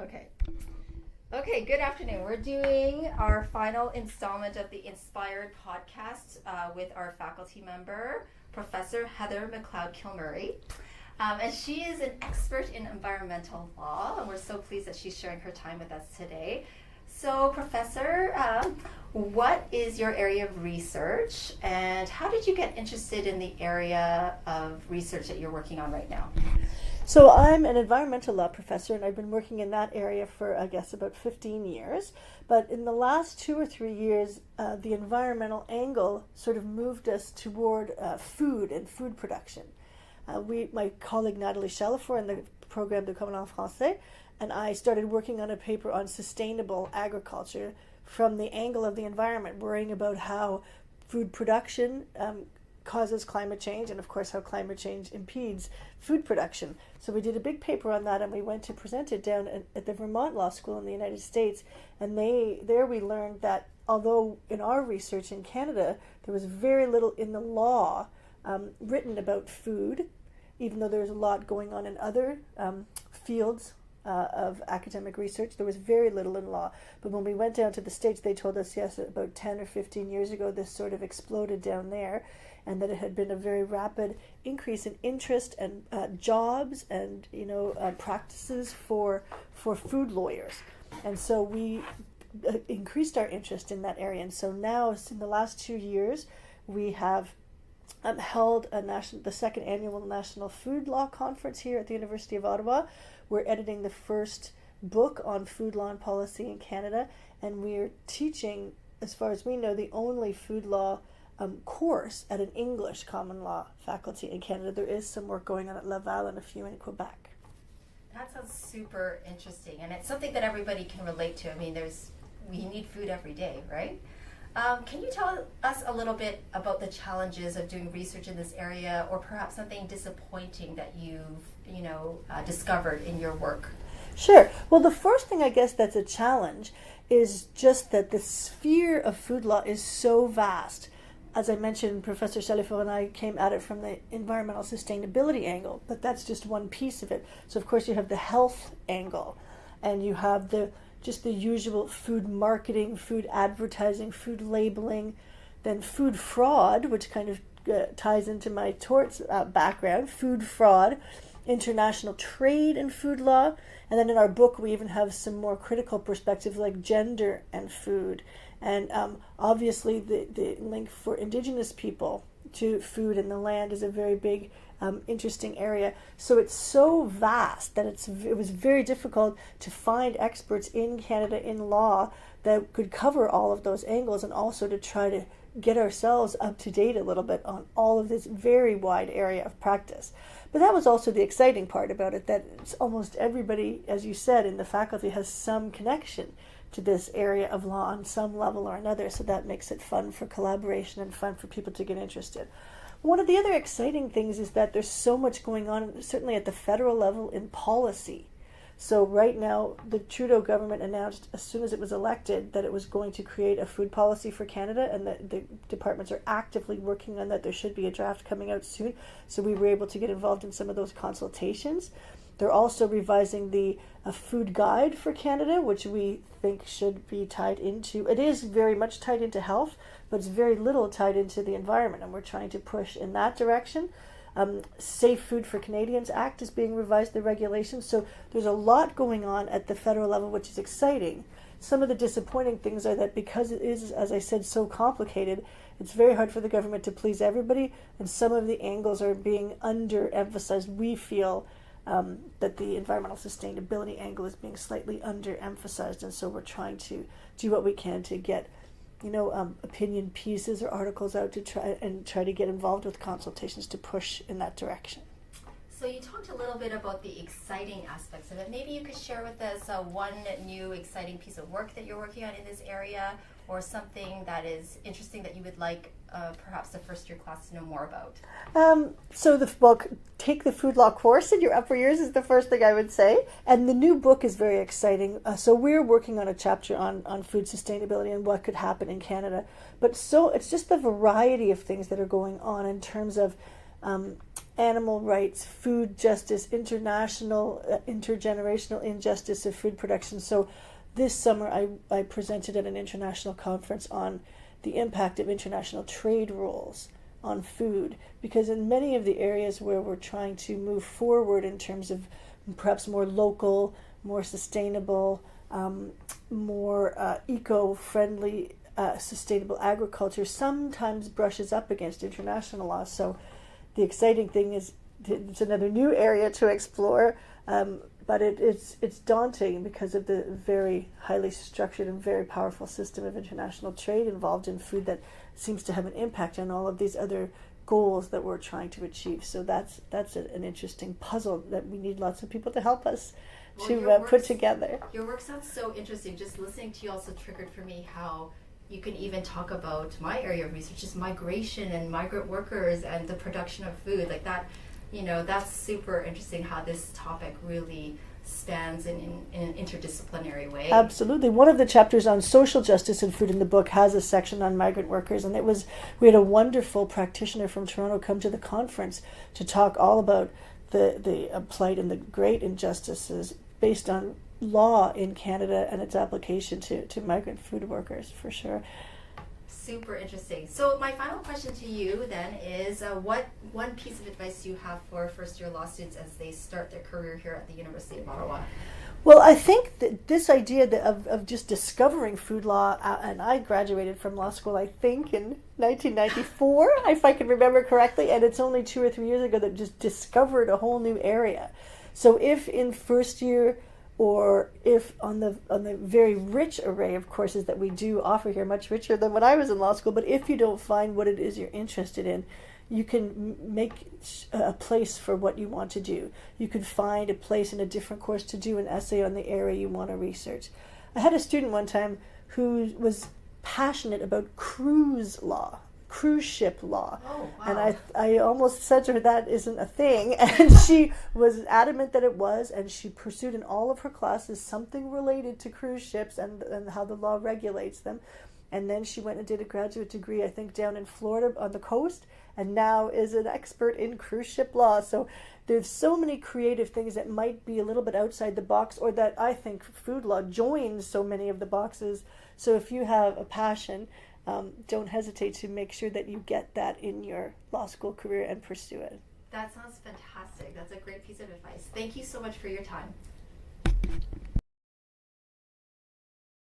Okay. Okay, good afternoon. We're doing our final installment of the Inspired podcast with our faculty member, Professor Heather McLeod Kilmurray. And she is an expert in environmental law, and we're so pleased that she's sharing her time with us today. So, Professor, what is your area of research, and how did you get interested in the area of research that you're working on right now? So I'm an environmental law professor, and I've been working in that area for, I guess, about 15 years. But in the last 2 or 3 years, the environmental angle sort of moved us toward food and food production. My colleague Nathalie Chalifort in the Programme de Commandant Français and I started working on a paper on sustainable agriculture from the angle of the environment, worrying about how food production causes climate change, and of course how climate change impedes food production. So we did a big paper on that, and we went to present it down at the Vermont Law School in the United States. And there we learned that although in our research in Canada there was very little in the law written about food, even though there was a lot going on in other fields of academic research, there was very little in law. But when we went down to the States, they told us, yes, about 10 or 15 years ago, this sort of exploded down there, and that it had been a very rapid increase in interest and jobs and practices for food lawyers. And so we increased our interest in that area. And so now, in the last 2 years, we have held the second annual National Food Law Conference here at the University of Ottawa. We're editing the first book on food law and policy in Canada, and we're teaching, as far as we know, the only food law course at an English common law faculty in Canada. There is some work going on at Laval and a few in Quebec. That sounds super interesting, and it's something that everybody can relate to. I mean, we need food every day, right? Can you tell us a little bit about the challenges of doing research in this area, or perhaps something disappointing that you've discovered in your work? Sure. Well, the first thing I guess that's a challenge is just that the sphere of food law is so vast. As I mentioned, Professor Chalifort and I came at it from the environmental sustainability angle, but that's just one piece of it. So of course you have the health angle, and you have the usual food marketing, food advertising, food labeling, then food fraud, which kind of ties into my torts background, food fraud, international trade and food law, and then in our book we even have some more critical perspectives like gender and food, and obviously the link for Indigenous people to food and the land is a very big interesting area. So it's so vast that it was very difficult to find experts in Canada in law that could cover all of those angles, and also to try to get ourselves up to date a little bit on all of this very wide area of practice. But that was also the exciting part about it, that it's almost everybody, as you said, in the faculty has some connection to this area of law on some level or another, so that makes it fun for collaboration and fun for people to get interested. One of the other exciting things is that there's so much going on, certainly at the federal level, in policy. So right now, the Trudeau government announced as soon as it was elected that it was going to create a food policy for Canada, and that the departments are actively working on that. There should be a draft coming out soon. So we were able to get involved in some of those consultations. They're also revising the food guide for Canada, which we think should be tied into, it is very much tied into health, but it's very little tied into the environment, and we're trying to push in that direction. Safe Food for Canadians Act is being revised, the regulations. So there's a lot going on at the federal level, which is exciting. Some of the disappointing things are that because it is, as I said, so complicated, it's very hard for the government to please everybody, and some of the angles are being underemphasized. We feel that the environmental sustainability angle is being slightly underemphasized, and so we're trying to do what we can to get opinion pieces or articles out to try to get involved with consultations to push in that direction. So you talked a little bit about the exciting aspects of it. Maybe you could share with us one new exciting piece of work that you're working on in this area, or something that is interesting that you would like perhaps the first year class to know more about. Take the food law course in your upper years is the first thing I would say. And the new book is very exciting. So we're working on a chapter on food sustainability and what could happen in Canada. But so it's just the variety of things that are going on in terms of animal rights, food justice, intergenerational injustice of food production. So this summer I presented at an international conference on the impact of international trade rules on food, because in many of the areas where we're trying to move forward in terms of perhaps more local, more sustainable, more eco-friendly, sustainable agriculture sometimes brushes up against international laws. So the exciting thing is it's another new area to explore, but it's daunting because of the very highly structured and very powerful system of international trade involved in food that seems to have an impact on all of these other goals that we're trying to achieve. So that's an interesting puzzle that we need lots of people to help us put together. Your work sounds so interesting. Just listening to you also triggered for me how you can even talk about my area of research is migration and migrant workers and the production of food like that. That's super interesting how this topic really spans in an interdisciplinary way. Absolutely. One of the chapters on social justice in food in the book has a section on migrant workers, and we had a wonderful practitioner from Toronto come to the conference to talk all about the plight and the great injustices based on law in Canada and its application to migrant food workers, for sure. Super interesting. So my final question to you then is what one piece of advice you have for first-year law students as they start their career here at the University of Ottawa? Well, I think that this idea of just discovering food law, and I graduated from law school, I think, in 1994, if I can remember correctly, and it's only 2 or 3 years ago that just discovered a whole new area. So if in first year, or if on the very rich array of courses that we do offer here, much richer than when I was in law school, but if you don't find what it is you're interested in, you can make a place for what you want to do. You can find a place in a different course to do an essay on the area you want to research. I had a student one time who was passionate about cruise ship law. Oh, wow. And I almost said to her that isn't a thing, and she was adamant that it was, and she pursued in all of her classes something related to cruise ships and how the law regulates them. And then she went and did a graduate degree, I think, down in Florida on the coast, and now is an expert in cruise ship law. So there's so many creative things that might be a little bit outside the box, or that I think food law joins so many of the boxes. So if you have a passion, don't hesitate to make sure that you get that in your law school career and pursue it. That sounds fantastic. That's a great piece of advice. Thank you so much for your time.